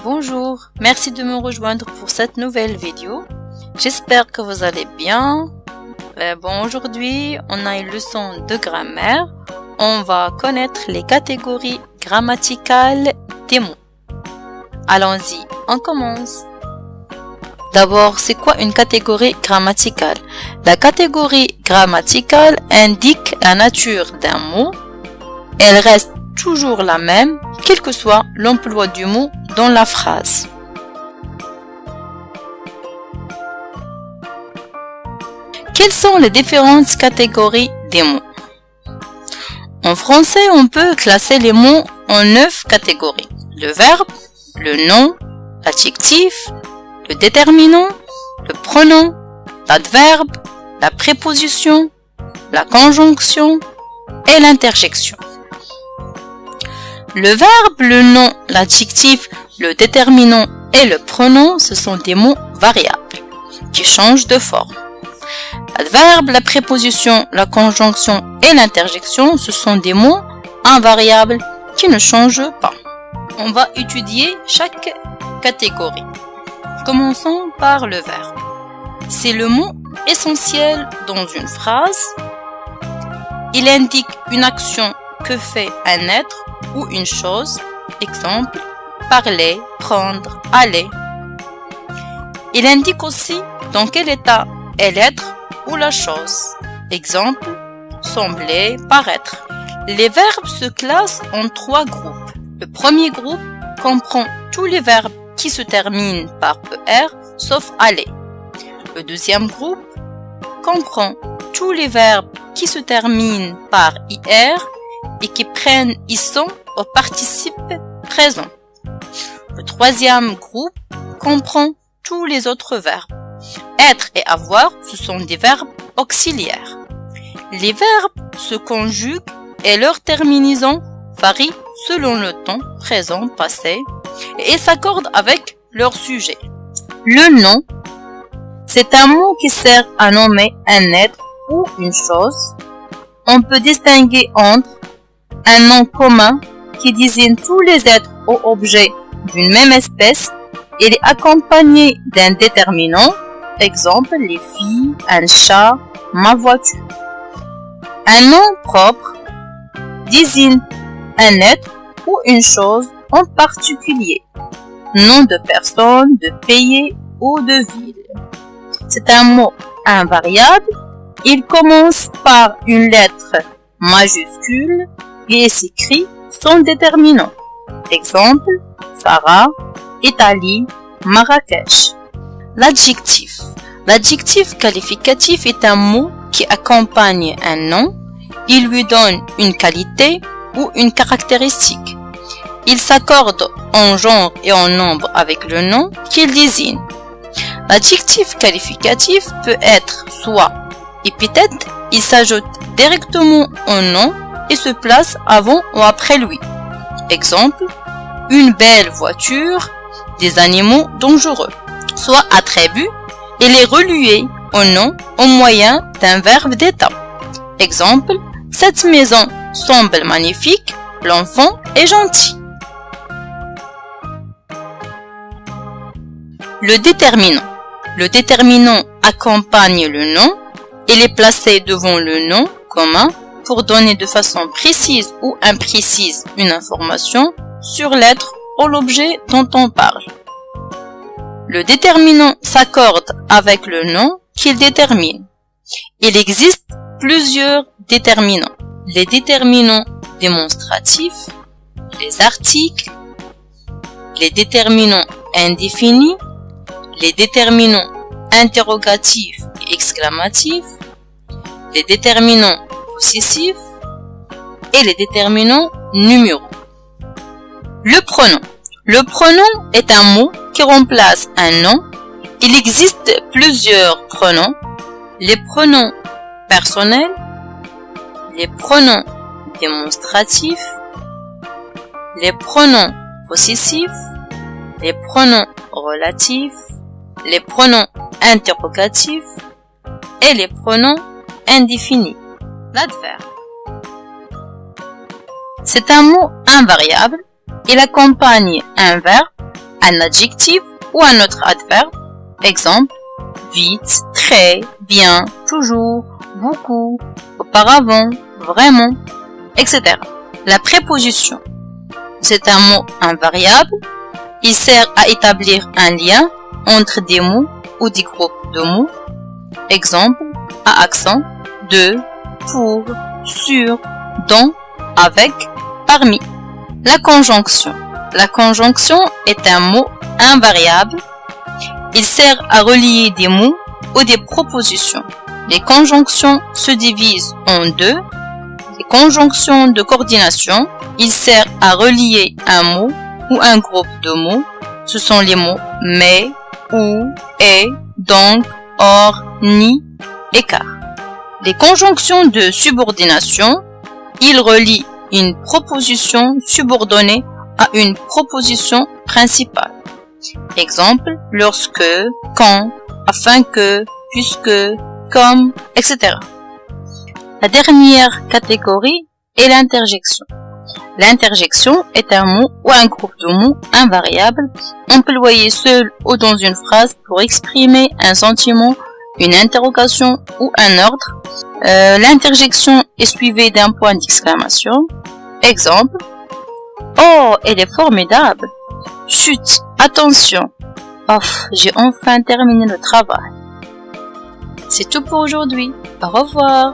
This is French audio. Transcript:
Bonjour, merci de me rejoindre pour cette nouvelle vidéo. J'espère que vous allez bien. Aujourd'hui, on a une leçon de grammaire. On va connaître les catégories grammaticales des mots. Allons-y, on commence. D'abord, c'est quoi une catégorie grammaticale? La catégorie grammaticale indique la nature d'un mot. Elle reste toujours la même, quel que soit l'emploi du mot dans la phrase. Quelles sont les différentes catégories des mots? En français, on peut classer les mots en 9 catégories. Le verbe, le nom, l'adjectif, le déterminant, le pronom, l'adverbe, la préposition, la conjonction et l'interjection. Le verbe, le nom, l'adjectif, le déterminant et le pronom, ce sont des mots variables qui changent de forme. L'adverbe, la préposition, la conjonction et l'interjection, ce sont des mots invariables qui ne changent pas. On va étudier chaque catégorie. Commençons par le verbe. C'est le mot essentiel dans une phrase. Il indique une action que fait un être ou une chose. Exemple, parler, prendre, aller. Il indique aussi dans quel état est l'être ou la chose. Exemple, sembler, paraître. Les verbes se classent en 3 groupes. Le premier groupe comprend tous les verbes qui se terminent par ER, sauf aller. Le deuxième groupe comprend tous les verbes qui se terminent par IR et qui prennent ISON au participe présent. Le troisième groupe comprend tous les autres verbes. Être et avoir, ce sont des verbes auxiliaires. Les verbes se conjuguent et leur terminaison varie selon le temps présent, passé et s'accordent avec leur sujet. Le nom, c'est un mot qui sert à nommer un être ou une chose. On peut distinguer entre un nom commun qui désigne tous les êtres ou objets d'une même espèce. Il est accompagné d'un déterminant, exemple les filles, un chat, ma voiture. Un nom propre désigne un être ou une chose en particulier, nom de personne, de pays ou de ville. C'est un mot invariable. Il commence par une lettre majuscule et s'écrit sans déterminant. Exemple, Sarah, Italie, Marrakech. L'adjectif. L'adjectif qualificatif est un mot qui accompagne un nom. Il lui donne une qualité ou une caractéristique. Il s'accorde en genre et en nombre avec le nom qu'il désigne. L'adjectif qualificatif peut être soit épithète, il s'ajoute directement au nom et se place avant ou après lui. Exemple, une belle voiture, des animaux dangereux. Soit attribut, il est relié au nom au moyen d'un verbe d'état. Exemple, cette maison semble magnifique, l'enfant est gentil. Le déterminant. Le déterminant accompagne le nom. Il est placé devant le nom commun pour donner de façon précise ou imprécise une information sur l'être ou l'objet dont on parle. Le déterminant s'accorde avec le nom qu'il détermine. Il existe plusieurs déterminants. Les déterminants démonstratifs, les articles, les déterminants indéfinis, les déterminants interrogatifs et exclamatifs, les déterminants possessifs et les déterminants numéraux. Le pronom. Le pronom est un mot qui remplace un nom. Il existe plusieurs pronoms. Les pronoms personnels, les pronoms démonstratifs, les pronoms possessifs, les pronoms relatifs, les pronoms interrogatifs et les pronoms indéfinis. L'adverbe. C'est un mot invariable. Il accompagne un verbe un adjectif ou un autre adverbe. Exemple, vite, très, bien, toujours, beaucoup, auparavant, vraiment, etc. La préposition. C'est un mot invariable. Il sert à établir un lien entre des mots ou des groupes de mots. Exemple, à accent, de, pour, sur, dans, avec, parmi. La conjonction. La conjonction est un mot invariable. Il sert à relier des mots ou des propositions. Les conjonctions se divisent en deux. Les conjonctions de coordination, il sert à relier un mot ou un groupe de mots. Ce sont les mots mais, ou, et, donc, or, ni et car. Les conjonctions de subordination, il relie une proposition subordonnée à une proposition principale. Exemple, lorsque, quand, afin que, puisque, comme, etc. La dernière catégorie est l'interjection. L'interjection est un mot ou un groupe de mots invariable employé seul ou dans une phrase pour exprimer un sentiment, une interrogation ou un ordre. L'interjection est suivie d'un point d'exclamation. Exemple, oh, elle est formidable. Chut, attention. Ouf, j'ai enfin terminé le travail. C'est tout pour aujourd'hui. Au revoir.